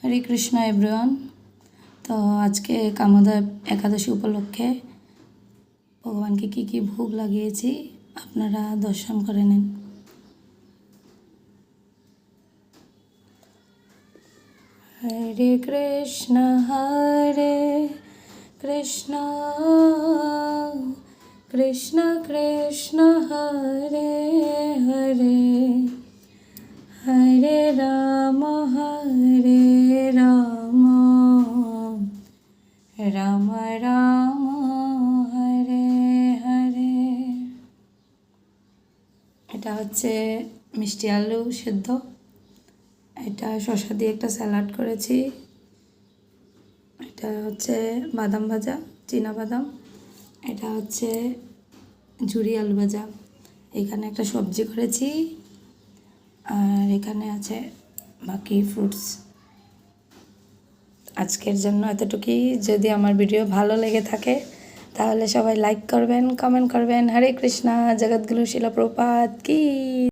হরে Krishna everyone. তো আজকে কামোদা একাদশী উপলক্ষে ভগবানকে কী কী ভোগ লাগিয়েছি আপনারা দর্শন করে নিন। হরে কৃষ্ণ কৃষ্ণ কৃষ্ণ হরে হরে হরে রাম রাম রাম হরে হরে। এটা হচ্ছে মিষ্টি আলু সেদ্ধ, এটা শসা দিয়ে একটা স্যালাড করেছি, এটা হচ্ছে বাদাম ভাজা চীনা বাদাম, এটা হচ্ছে ঝুরি আলু ভাজা, এখানে একটা সবজি করেছি, আর এখানে আছে বাকি ফ্রুটস। আজকের জন্য এতটুকুই। যদি আমার ভিডিও ভালো লেগে থাকে তাহলে সবাই লাইক করবেন, কমেন্ট করবেন। হরে কৃষ্ণা, জগৎগুরু শিলা প্রভুপাদ কি।